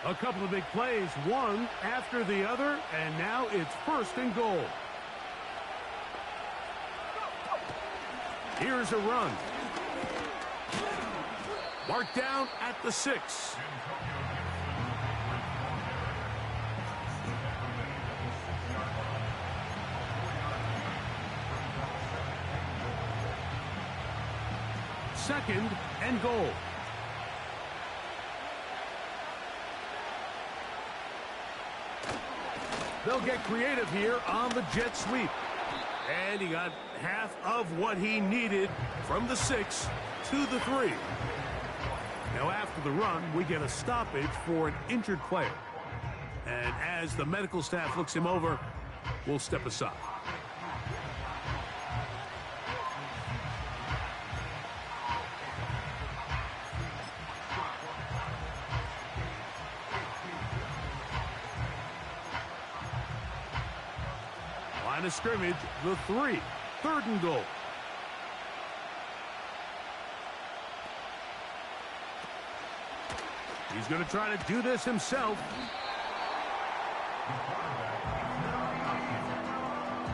A couple of big plays, one after the other, and now it's 1st and goal. Here's a run. Marked down at the 6. Second and goal. They'll get creative here on the jet sweep. And he got half of what he needed from the 6 to the 3. Now after the run, we get a stoppage for an injured player. And as the medical staff looks him over, we'll step aside. Line of scrimmage, the 3. 3rd and goal. He's going to try to do this himself.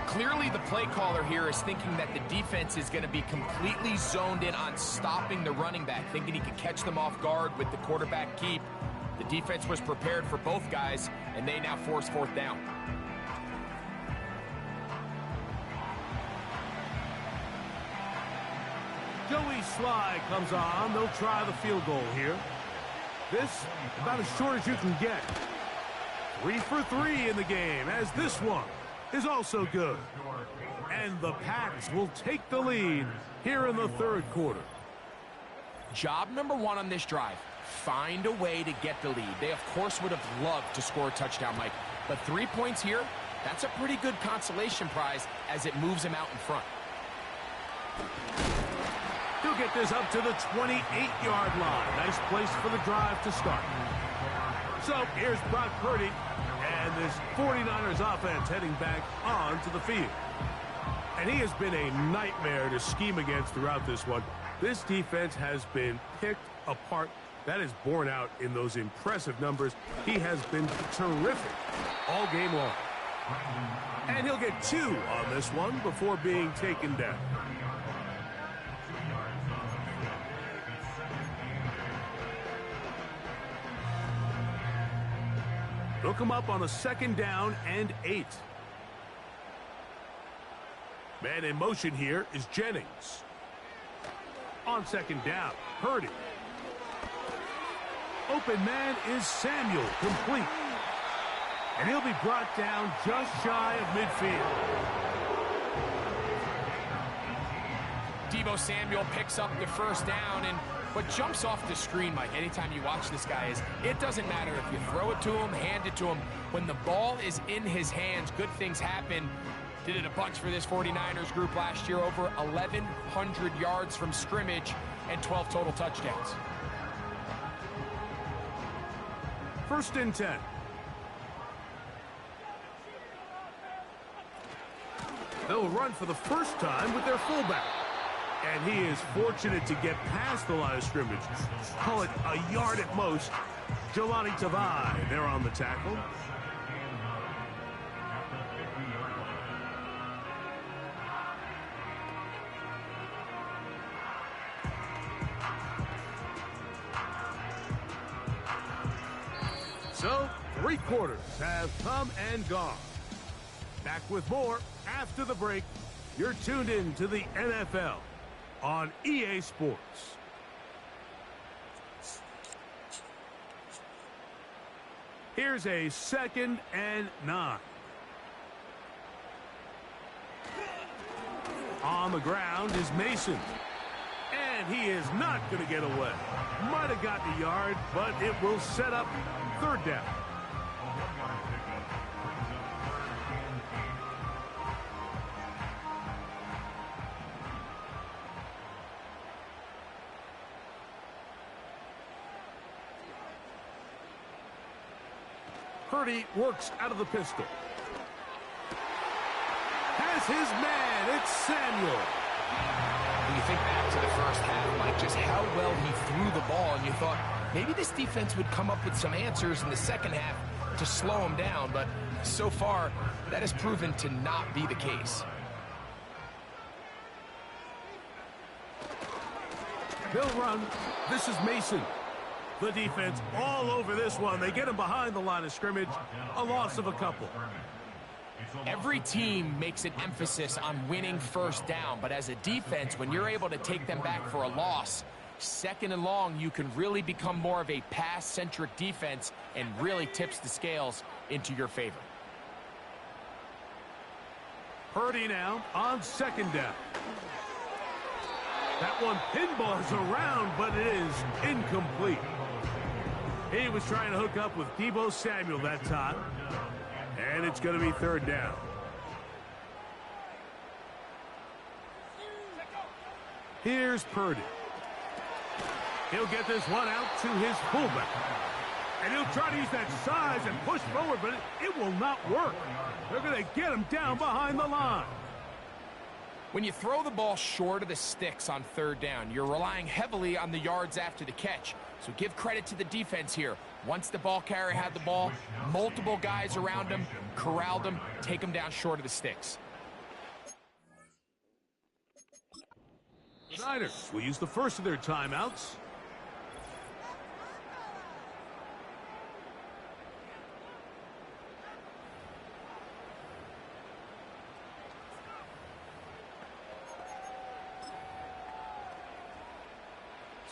Clearly, the play caller here is thinking that the defense is going to be completely zoned in on stopping the running back, thinking he could catch them off guard with the quarterback keep. The defense was prepared for both guys, and they now force 4th down. Joey Sly comes on. They'll try the field goal here. This about as short as you can get. 3 for 3 in the game, as this one is also good. And the Pats will take the lead here in the 3rd quarter. Job number 1 on this drive, find a way to get the lead. They, of course, would have loved to score a touchdown, Mike. But 3 points here, that's a pretty good consolation prize as it moves them out in front. He'll get this up to the 28-yard line. Nice place for the drive to start. So here's Brock Purdy and this 49ers offense heading back onto the field. And he has been a nightmare to scheme against throughout this one. This defense has been picked apart. That is borne out in those impressive numbers. He has been terrific all game long. And he'll get 2 on this one before being taken down. They'll come up on a 2nd down and 8. Man in motion here is Jennings. On 2nd down, Purdy. Open man is Samuel, complete. And he'll be brought down just shy of midfield. Deebo Samuel picks up the 1st down, and what jumps off the screen, Mike, anytime you watch this guy is it doesn't matter if you throw it to him, hand it to him. When the ball is in his hands, good things happen. Did it a bunch for this 49ers group last year, over 1,100 yards from scrimmage and 12 total touchdowns. 1st and 10. They'll run for the first time with their fullback. And he is fortunate to get past the line of scrimmage. Call it a yard at most. Jelani Tavai there on the tackle. So, 3 quarters have come and gone. Back with more after the break. You're tuned in to the NFL on EA Sports. Here's a 2nd and 9. On the ground is Mason. And he is not going to get away. Might have gotten a yard, but it will set up 3rd down. Purdy works out of the pistol. Has his man. It's Samuel. When you think back to the 1st half, Mike, just how well he threw the ball, and you thought, maybe this defense would come up with some answers in the second half to slow them down, but so far, that has proven to not be the case. They'll run. This is Mason. The defense all over this one. They get him behind the line of scrimmage. A loss of a couple. Every team makes an emphasis on winning first down, but as a defense, when you're able to take them back for a loss, second and long, you can really become more of a pass-centric defense and really tips the scales into your favor. Purdy now on second down. That one pinballs around, but it is incomplete. He was trying to hook up with Deebo Samuel that time. And it's going to be third down. Here's Purdy. He'll get this one out to his fullback. And he'll try to use that size and push forward, but it will not work. They're going to get him down behind the line. When you throw the ball short of the sticks on third down, you're relying heavily on the yards after the catch. So give credit to the defense here. Once the ball carrier had the ball, multiple guys around him, corralled him, take him down short of the sticks. The Niners will use the first of their timeouts.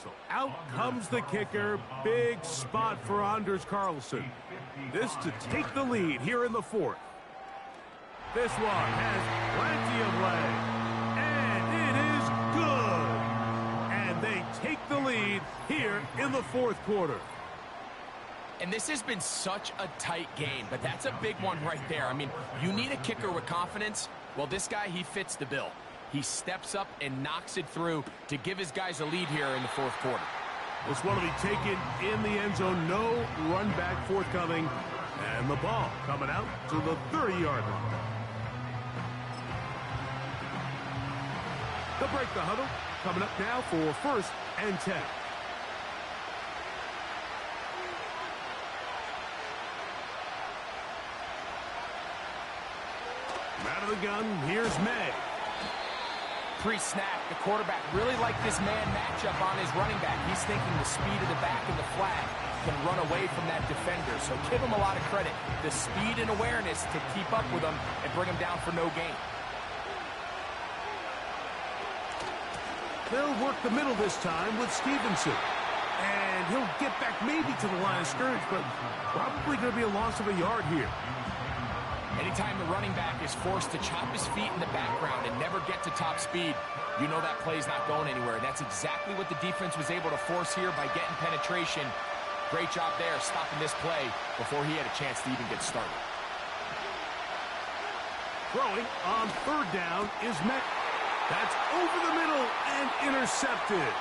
So out comes the kicker. Big spot for Anders Carlson. This to take the lead here in the fourth. This one has plenty of leg. And it is good. And they take the lead here in the fourth quarter. And this has been such a tight game, but that's a big one right there. I mean, you need a kicker with confidence. Well, this guy, he fits the bill. He steps up and knocks it through to give his guys a lead here in the fourth quarter. This one will be taken in the end zone. No run back forthcoming. And the ball coming out to the 30-yard line. They'll break the huddle. Coming up now for first and 10. Out of the gun, here's May. Pre-snap, the quarterback really liked this man matchup on his running back. He's thinking the speed of the back and the flat can run away from that defender. So give him a lot of credit. The speed and awareness to keep up with him and bring him down for no gain. They'll work the middle this time with Stevenson. And he'll get back maybe to the line of scrimmage, but probably going to be a loss of a yard here. Anytime the running back is forced to chop his feet in the background and never get to top speed, you know that play's not going anywhere. That's exactly what the defense was able to force here by getting penetration. Great job there stopping this play before he had a chance to even get started. Throwing on third down is met. That's over the middle and intercepted.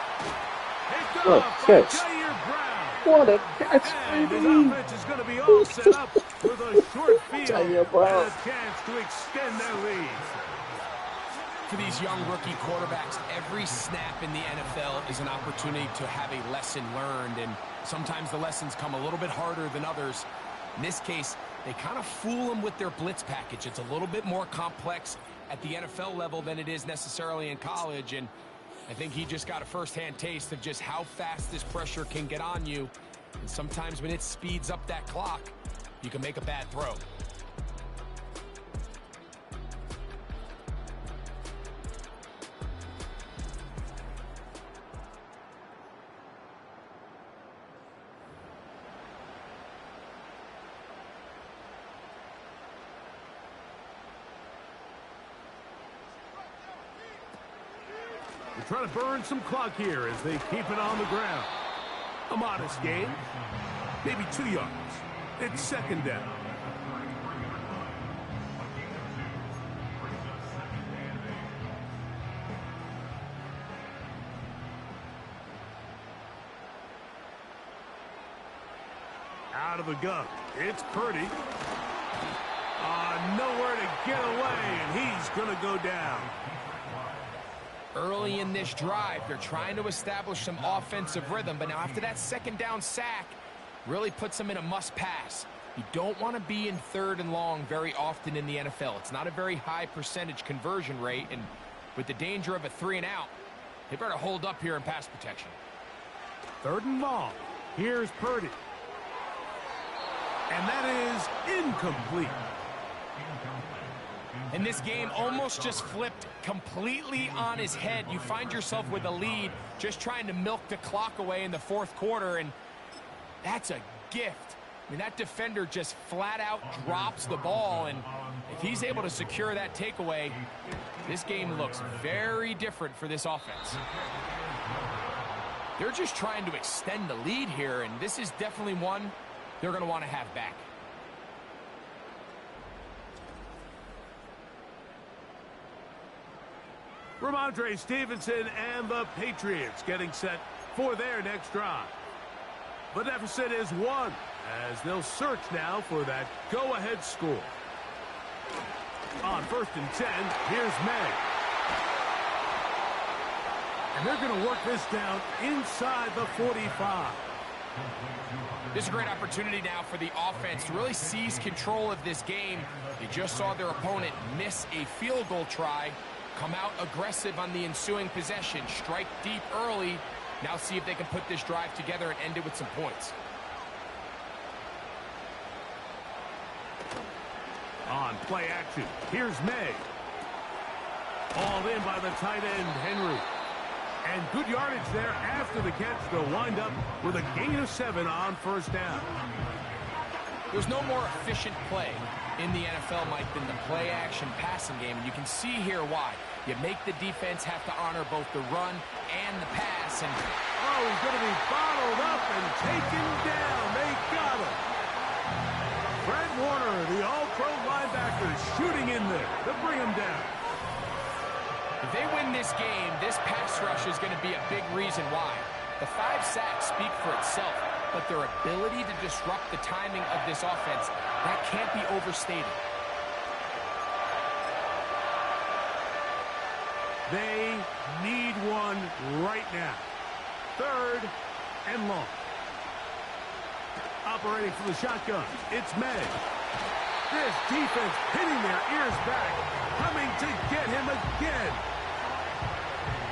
Picked off by Jair Brown. What a catch, and his baby! offense is going to be all set up with a short field and a chance to extend their lead. For these young rookie quarterbacks, every snap in the NFL is an opportunity to have a lesson learned, and sometimes the lessons come a little bit harder than others. In this case, they kind of fool them with their blitz package. It's a little bit more complex at the NFL level than it is necessarily in college, and I think he just got a first-hand taste of just how fast this pressure can get on you. And sometimes when it speeds up that clock, you can make a bad throw. They're trying to burn some clock here as they keep it on the ground. A modest gain, maybe 2 yards. It's second down. Out of the gun, it's Purdy. Nowhere to get away, and he's going to go down. Early in this drive, they're trying to establish some offensive rhythm, but now after that second down sack, really puts them in a must-pass. You don't want to be in 3rd and long very often in the NFL. It's not a very high percentage conversion rate, and with the danger of a 3-and-out, they better hold up here in pass protection. 3rd and long. Here's Purdy. And that is incomplete. And this game almost just flipped completely on his head. You find yourself with a lead, just trying to milk the clock away in the 4th quarter, and that's a gift. I mean, that defender just flat out drops the ball, and if he's able to secure that takeaway, this game looks very different for this offense. They're just trying to extend the lead here, and this is definitely one they're going to want to have back. Ramondre Stevenson and the Patriots getting set for their next drive. The deficit is 1 as they'll search now for that go-ahead score. On 1st and 10, here's May. And they're going to work this down inside the 45. This is a great opportunity now for the offense to really seize control of this game. You just saw their opponent miss a field goal try, come out aggressive on the ensuing possession, strike deep early. Now see if they can put this drive together and end it with some points. On play action, here's May. Hauled in by the tight end, Henry. And good yardage there after the catch. They'll wind up with a gain of 7 on 1st down. There's no more efficient play in the NFL, Mike, than the play-action passing game. And you can see here why. You make the defense have to honor both the run and the pass. And oh, he's going to be bottled up and taken down. They got him. Fred Warner, the all-pro linebacker, shooting in there to bring him down. If they win this game, this pass rush is going to be a big reason why. The 5 sacks speak for itself, but their ability to disrupt the timing of this offense, that can't be overstated. They need one right now. 3rd and long. Operating for the shotgun, it's May. This defense pinning their ears back, coming to get him again.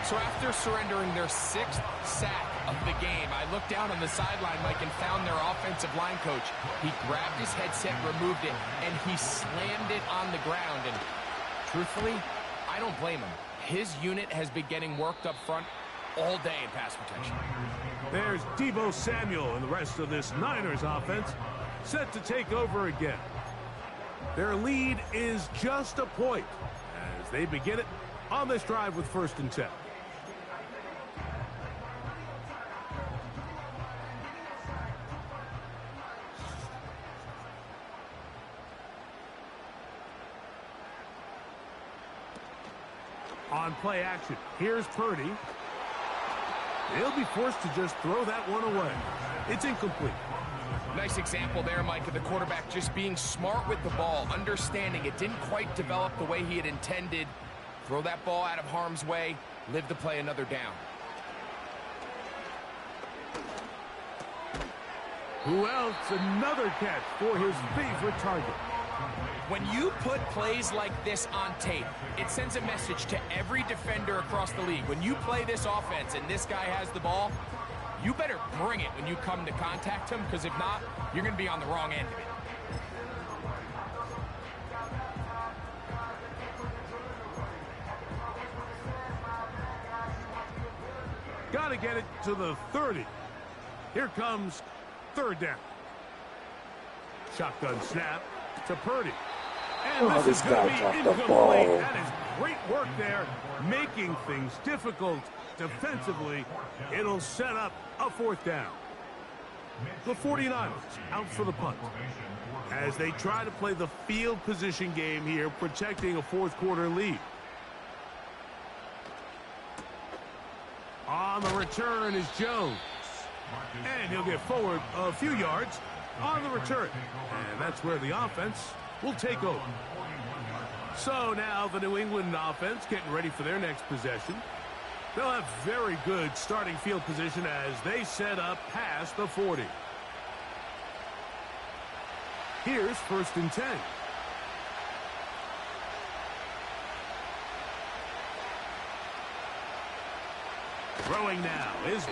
So after surrendering their 6th sack of the game, I looked down on the sideline, Mike, and found their offensive line coach. He grabbed his headset, removed it, and he slammed it on the ground. And truthfully, I don't blame him. His unit has been getting worked up front all day in pass protection. There's Deebo Samuel and the rest of this Niners offense set to take over again. Their lead is just a point as they begin it on this drive with 1st and 10. On play action, here's Purdy. They'll be forced to just throw that one away. It's incomplete. Nice example there, Mike, of the quarterback just being smart with the ball, understanding it didn't quite develop the way he had intended. Throw that ball out of harm's way, live to play another down. Who else? Another catch for his favorite target. When you put plays like this on tape, it sends a message to every defender across the league. When you play this offense and this guy has the ball, you better bring it when you come to contact him, because if not, you're going to be on the wrong end of it. Got to get it to the 30. Here comes 3rd down. Shotgun snap to Purdy. And this is going to be incomplete. That is great work there, making things difficult defensively. It'll set up a 4th down. The 49ers out for the punt as they try to play the field position game here, protecting a 4th quarter lead. On the return is Jones. And he'll get forward a few yards on the return. And that's where the offense will take over. So now the New England offense getting ready for their next possession. They'll have very good starting field position as they set up past the 40. Here's 1st and 10. Throwing now is